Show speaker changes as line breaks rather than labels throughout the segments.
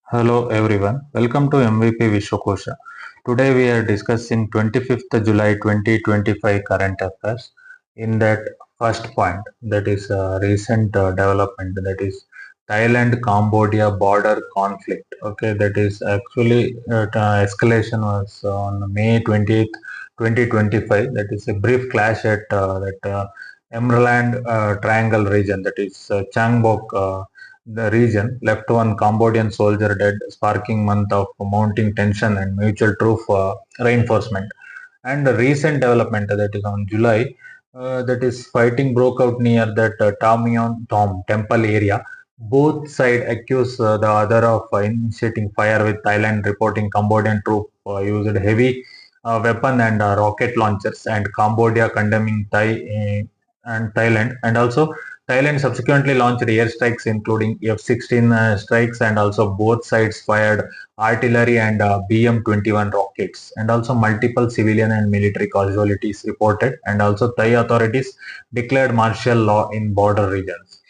Hello everyone, welcome to MVP Vishwakosha. Today we are discussing 25th July 2025 current affairs. In that first point, that is a recent development, that is Thailand Cambodia border conflict. Okay, that is actually escalation was on May 20th, 2025. That is a brief clash at that Emerald Triangle region, that is Changbok. The region left one Cambodian soldier dead, sparking month of mounting tension and mutual troop reinforcement. And the recent development that is on July, that is fighting broke out near that Tamion Tom temple area. Both sides accuse the other of initiating fire, with Thailand reporting Cambodian troop used heavy weapon and rocket launchers, and Cambodia condemning and Thailand, and also Thailand subsequently launched airstrikes, including F-16 strikes, and also both sides fired artillery and BM-21 rockets, and also multiple civilian and military casualties reported, and also Thai authorities declared martial law in border regions.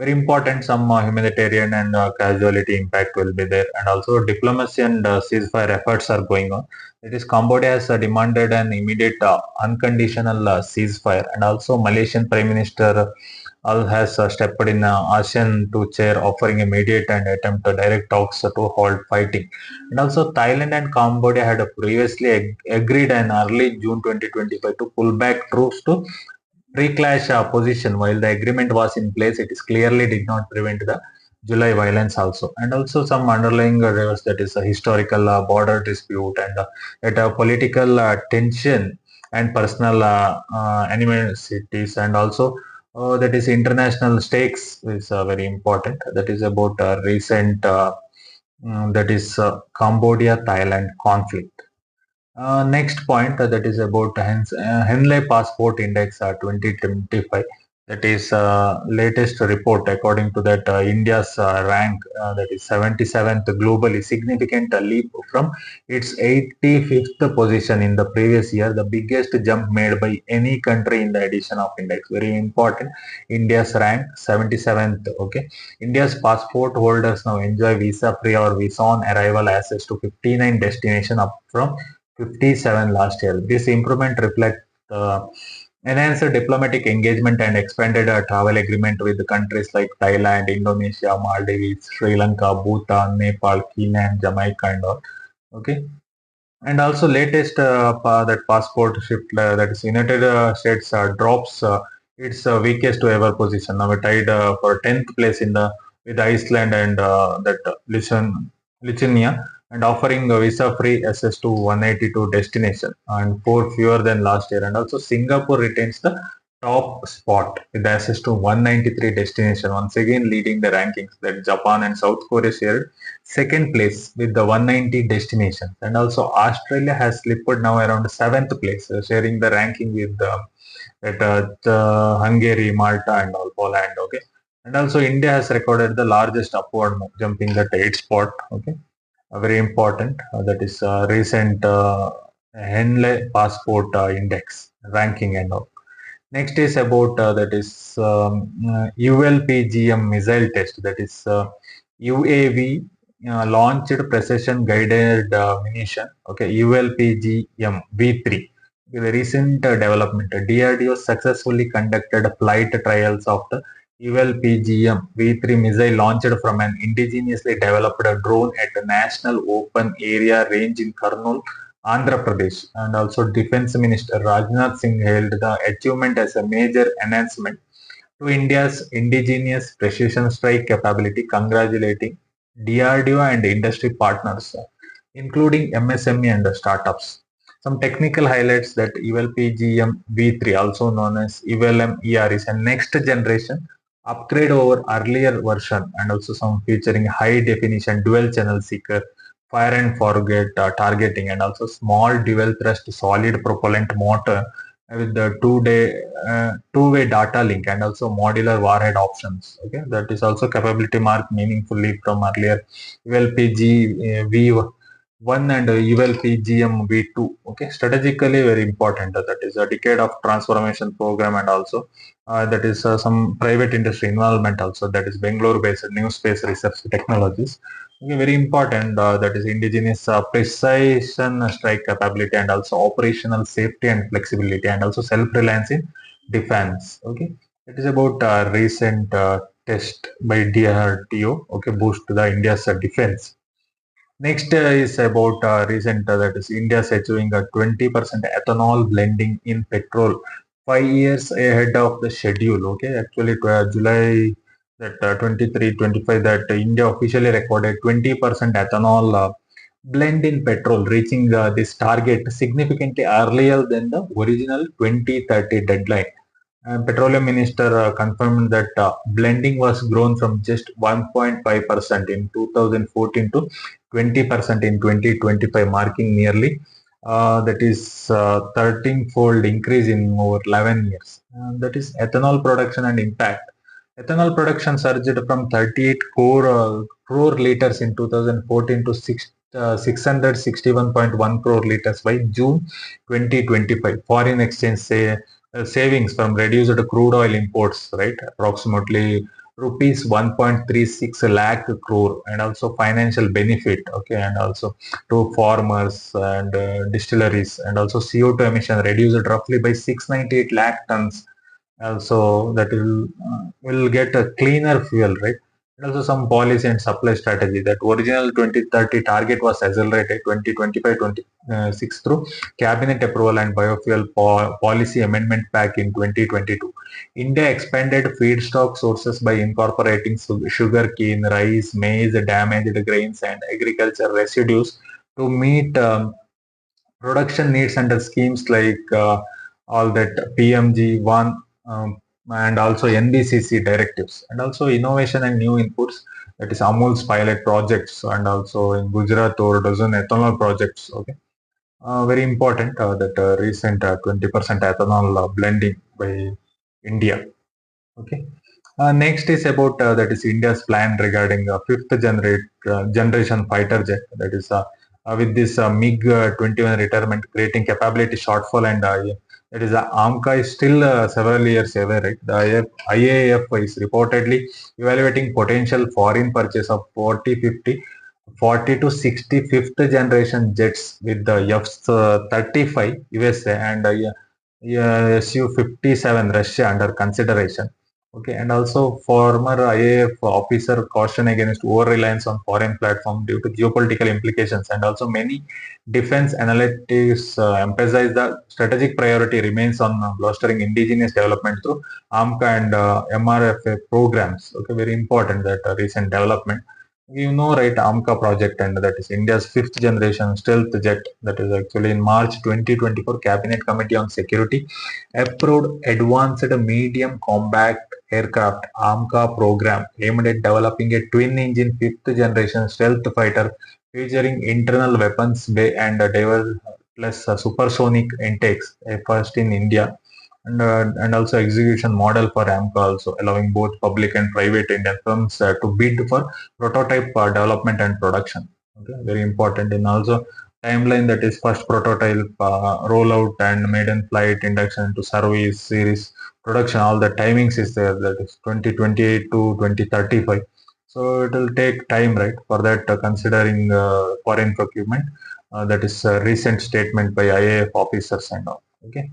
Very important, some humanitarian and casualty impact will be there, and also diplomacy and ceasefire efforts are going on. It is Cambodia has demanded an immediate unconditional ceasefire, and also Malaysian Prime Minister Al has stepped in ASEAN to chair, offering immediate and attempt direct talks to halt fighting. And also Thailand and Cambodia had previously agreed in early June 2025 to pull back troops to pre-clash position. While the agreement was in place, it is clearly did not prevent the July violence also. And also some underlying drivers, that is a historical border dispute, and that political tension and personal animosities, and also that is international stakes is very important. That is about recent that is Cambodia-Thailand conflict. Next point, that is about Henley Passport Index 2025. That is latest report. According to that, India's rank, that is 77th globally, significant leap from its 85th position in the previous year, the biggest jump made by any country in the edition of index. Very important. India's rank 77th. Okay, India's passport holders now enjoy visa-free or visa on arrival access to 59 destinations, up from 57 last year. This improvement reflects enhanced diplomatic engagement and expanded travel agreement with countries like Thailand, Indonesia, Maldives, Sri Lanka, Bhutan, Nepal, Kenya, and Jamaica, and all. Okay. And also latest that passport shift, that is United States drops its weakest to ever position. Now tied for 10th place in the with Iceland and that Lithuania, and offering a visa-free access to 182 destination and four fewer than last year. And also Singapore retains the top spot with access to 193 destination, once again leading the rankings. That Japan and South Korea shared second place with the 190 destinations, and also Australia has slipped now around seventh place, sharing the ranking with Hungary, Malta, and all Poland. Okay, and also India has recorded the largest upward move, jumping that eighth spot. Okay, very important. That is recent Henley Passport Index ranking and all. Next is about that is ULPGM missile test. That is UAV launched precision guided munition. Okay, ULPGM V3. The recent development, DRDO successfully conducted flight trials of the ULPGM V3 missile launched from an indigenously developed drone at the National Open Area Range in Karnataka, Andhra Pradesh. And also Defense Minister Rajendra Singh hailed the achievement as a major enhancement to India's indigenous precision strike capability, congratulating DRDO and industry partners, including MSME and the startups. Some technical highlights, that ULPGM V3, also known as ULM-ER, is a next generation upgrade over earlier version, and also some featuring high definition dual channel seeker, fire and forget targeting, and also small dual thrust solid propellant motor with the two-way data link, and also modular warhead options. Okay, that is also capability mark meaningfully from earlier ULPG V1 and ULPGM V2. Okay, strategically very important. That is a decade of transformation program, and also that is some private industry involvement also. That is Bangalore-based New Space Research Technologies. Okay, very important. That is indigenous precision strike capability and also operational safety and flexibility and also self-reliance in defense. Okay, it is about recent test by DRDO. Okay, boost to the India's defense. Next is about recent that is India achieving a 20% ethanol blending in petrol 5 years ahead of the schedule. Okay, actually July that 23, 25 that India officially recorded 20% ethanol blend in petrol, reaching this target significantly earlier than the original 2030 deadline. Petroleum Minister confirmed that blending was grown from just 1.5% in 2014 to 20% in 2025, marking nearly that is 13-fold increase in over 11 years. That is ethanol production and impact. Ethanol production surged from 38 crore liters in 2014 to 661.1 crore liters by June 2025. Foreign exchange savings from reduced crude oil imports, right? Approximately rupees 1.36 lakh crore, and also financial benefit, okay, and also to farmers and distilleries, and also CO2 emission reduced roughly by 698 lakh tons. Also, that will get a cleaner fuel, right? And also some policy and supply strategy. That original 2030 target was accelerated 2025-26 through cabinet approval and biofuel policy amendment pack in 2022. India expanded feedstock sources by incorporating sugar cane, rice, maize, damaged grains, and agriculture residues to meet production needs under schemes like all that PMG1 and also NBCC directives, and also innovation and new inputs, that is Amul's pilot projects, and also in Gujarat or dozen ethanol projects. Okay, very important that recent 20% ethanol blending by India. Okay. Next is about that is India's plan regarding generation fighter jet. That is with this MiG-21 retirement creating capability shortfall, and that is AMCA is still several years away. Right, the IAF is reportedly evaluating potential foreign purchase of 40 to 65th generation jets with the F-35 USA and Su-57 Russia under consideration. Okay, and also former IAF officer caution against over-reliance on foreign platform due to geopolitical implications, and also many defense analysts emphasize the strategic priority remains on bolstering indigenous development through AMCA and MRFA programs. Okay, very important that recent development. You know, right, AMCA project, and that is India's fifth generation stealth jet. That is actually in March 2024, Cabinet Committee on Security approved advanced medium combat aircraft AMCA program aimed at developing a twin-engine fifth-generation stealth fighter featuring internal weapons bay and diverse plus supersonic intakes, a first in India, and also execution model for AMCA, also allowing both public and private Indian firms to bid for prototype development and production. Okay, very important. And also timeline, that is first prototype rollout and maiden flight induction to service series production. All the timings is there. That is 2028 to 2035. So it will take time, right, for that. Considering foreign procurement, that is a recent statement by IAF officers and all. Okay.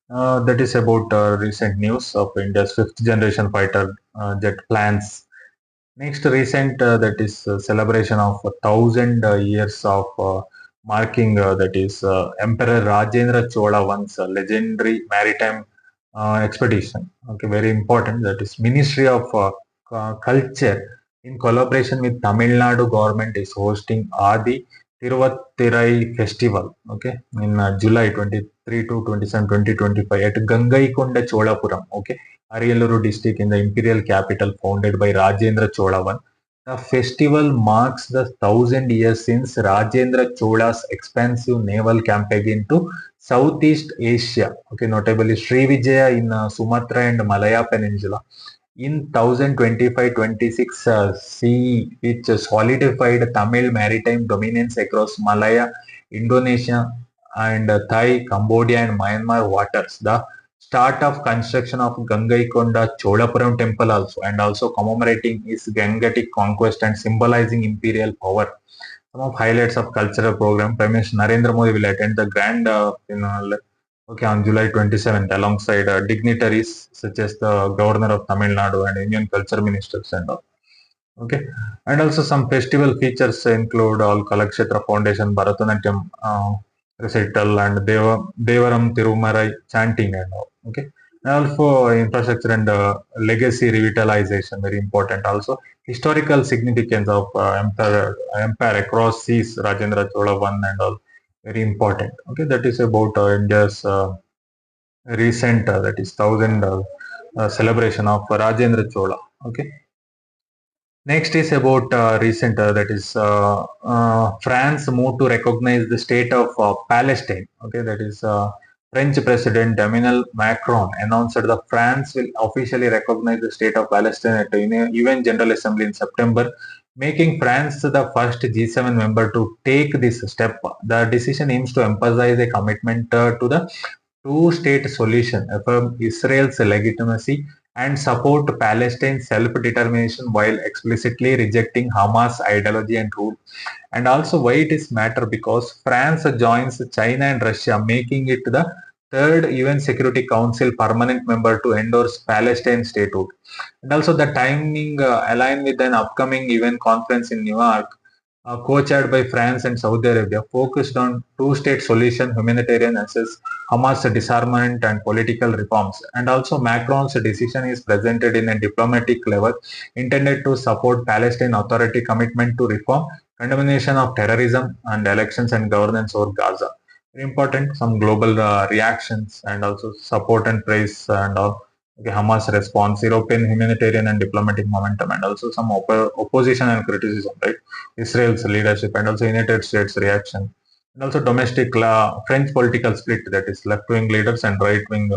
That is about recent news of India's fifth generation fighter jet plans. Next, recent that is celebration of 1,000 years of marking, that is Emperor Rajendra Chola once legendary maritime expedition. Okay, very important. That is Ministry of Culture in collaboration with Tamil Nadu government is hosting Adi Tiruvattirai festival. Okay, in July 23 to 27, 2025 at Gangaikonda Cholapuram. Okay, Ariyaluru district in the imperial capital founded by Rajendra Chola I. The festival marks the 1,000 years since Rajendra Chola's expansive naval campaign into Southeast Asia. Okay, notably Srivijaya in Sumatra and Malaya Peninsula in 1025-26 CE, which solidified Tamil maritime dominance across Malaya, Indonesia, and Thai, Cambodia, and Myanmar waters. The start of construction of Gangaikonda Cholapuram temple also, and also commemorating his Gangetic conquest and symbolizing imperial power. Some of highlights of cultural program. Prime Minister Narendra Modi will attend the grand finale, okay, on July 27th alongside dignitaries such as the Governor of Tamil Nadu and Indian Culture Ministers and all. Okay, and also some festival features include all Kalakshetra Foundation, Bharatanatyam recital, and Devaram Tirumarai chanting and all. Okay, and also infrastructure and legacy revitalization, very important. Also, historical significance of empire across seas, Rajendra Chola one and all, very important. Okay, that is about India's recent that is thousand celebration of Rajendra Chola. Okay. Next is about recent that is France moved to recognize the state of Palestine. Okay, that is French President Emmanuel Macron announced that France will officially recognize the state of Palestine at the UN General Assembly in September, making France the first G7 member to take this step. The decision aims to emphasize a commitment to the two-state solution, affirm Israel's legitimacy and support Palestine's self-determination while explicitly rejecting Hamas ideology and rule. And also why it is matter, because France joins China and Russia, making it the third UN Security Council permanent member to endorse Palestine statehood. And also the timing aligned with an upcoming UN conference in New York, co-chaired by France and Saudi Arabia, focused on two-state solution, humanitarian access, Hamas disarmament, and political reforms. And also, Macron's decision is presented in a diplomatic level intended to support Palestine Authority commitment to reform, condemnation of terrorism, and elections and governance over Gaza. Very important. Some global reactions and also support and praise and all. Okay, Hamas response, European humanitarian and diplomatic momentum, and also some opposition and criticism, right? Israel's leadership and also United States reaction, and also domestic French political split, that is left-wing leaders and right-wing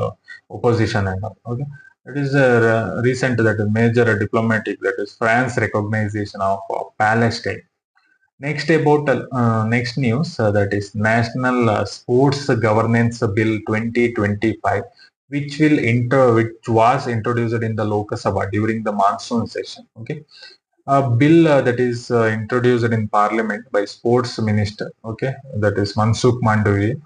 opposition and all. Okay, it is a recent that is major diplomatic, that is France recognition of Palestine. Next about next news that is National Sports Governance Bill 2025, which was introduced in the Lok Sabha during the monsoon session. Okay, a bill that is introduced in Parliament by Sports Minister. Okay, that is Mansukh Mandavia.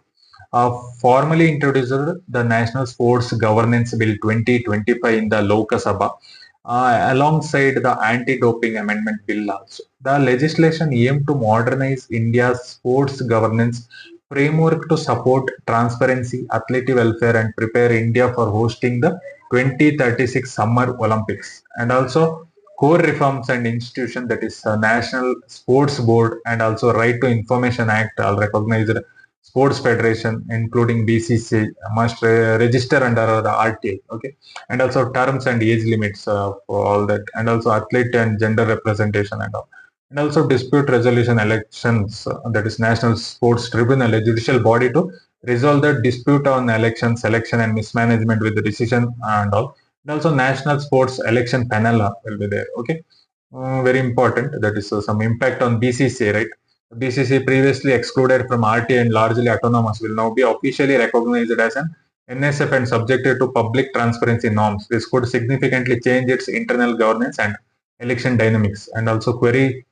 Formally introduced the National Sports Governance Bill 2025 in the Lok Sabha, alongside the Anti-Doping Amendment Bill also. The legislation aimed to modernize India's sports governance framework to support transparency, athlete welfare, and prepare India for hosting the 2036 Summer Olympics. And also core reforms and institution, that is National Sports Board and also Right to Information Act are recognized. Sports Federation, including BCCI, must register under the RTA. Okay, and also terms and age limits for all that, and also athlete and gender representation and all. And also dispute resolution elections, that is National Sports Tribunal, a judicial body to resolve the dispute on election, selection, and mismanagement with the decision and all. And also National Sports Election Panel will be there. Okay, very important. That is some impact on BCCI, right? BCCI, previously excluded from RTA and largely autonomous, will now be officially recognized as an NSF and subjected to public transparency norms. This could significantly change its internal governance and election dynamics. And also query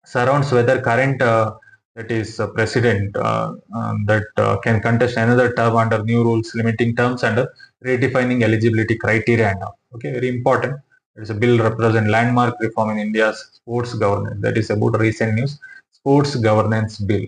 surrounds whether current that is president that can contest another term under new rules limiting terms and redefining eligibility criteria and all. Okay, very important. It is a bill represent landmark reform in India's sports governance. That is about recent news. Sports governance bill.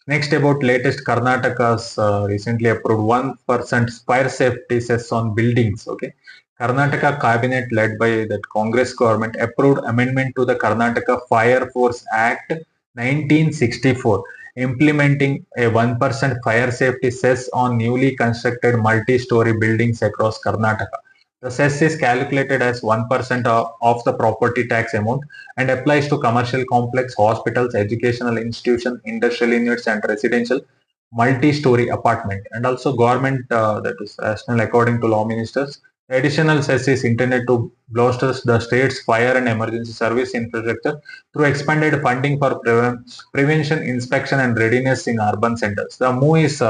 Next about latest Karnataka's recently approved 1% fire safety cess on buildings. Okay, Karnataka cabinet led by that Congress government approved amendment to the Karnataka Fire Force Act 1964, implementing a 1% fire safety cess on newly constructed multi-story buildings across Karnataka. The cess is calculated as 1% of the property tax amount and applies to commercial complex, hospitals, educational institutions, industrial units, and residential multi-story apartment. And also government that is rational according to law ministers. Additional cess is intended to bolster the state's fire and emergency service infrastructure through expanded funding for prevention, inspection, and readiness in urban centers. The move is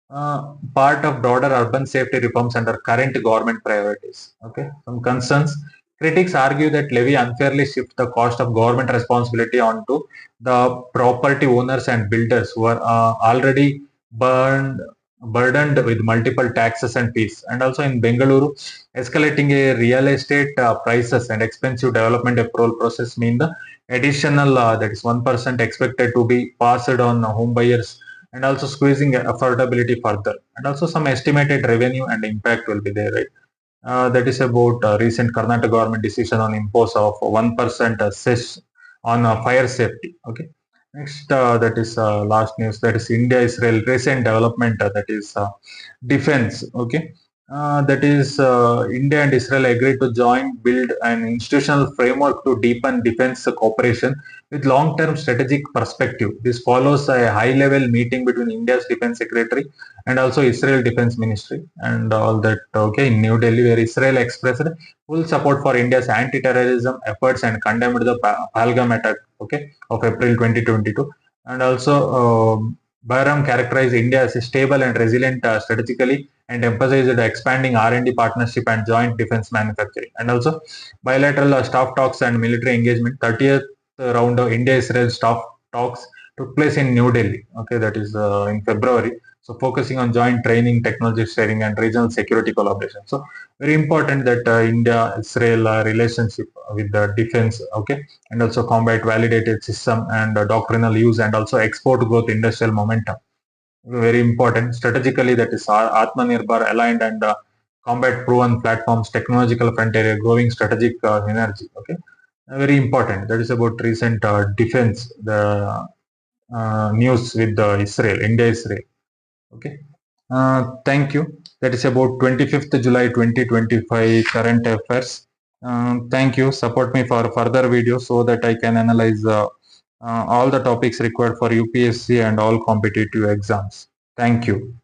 part of broader urban safety reforms under current government priorities. Okay, some concerns. Critics argue that levy unfairly shifts the cost of government responsibility onto the property owners and builders who are already burned, burdened with multiple taxes and fees. And also in Bengaluru, escalating a real estate prices and expensive development approval process mean the additional that is 1% expected to be passed on home buyers and also squeezing affordability further. And also some estimated revenue and impact will be there, right? That is about recent Karnataka government decision on impose of 1% cess on fire safety. Okay. Next, that is last news. That is India-Israel recent development. That is defense. Okay. That is India and Israel agreed to join build an institutional framework to deepen defense cooperation with long-term strategic perspective. This follows a high-level meeting between India's defense secretary and also Israel Defense Ministry and all that. Okay, in New Delhi, where Israel expressed full support for India's anti-terrorism efforts and condemned the Pahalgam attack. Okay, of April 2022, and also Bahram characterized India as a stable and resilient strategically and emphasized the expanding R&D partnership and joint defense manufacturing. And also bilateral staff talks and military engagement. 30th round of India-Israel staff talks took place in New Delhi. Okay, that is in February. So focusing on joint training, technology sharing, and regional security collaboration. So very important that India-Israel relationship with the defense, okay, and also combat validated system and doctrinal use and also export growth industrial momentum. Very important strategically, that is Atmanirbhar aligned and combat proven platforms, technological frontier, growing strategic energy. Okay, very important. That is about recent defense, the news with Israel, India-Israel. Okay. Thank you. That is about 25th July 2025 current affairs. Thank you. Support me for further videos so that I can analyze all the topics required for UPSC and all competitive exams. Thank you.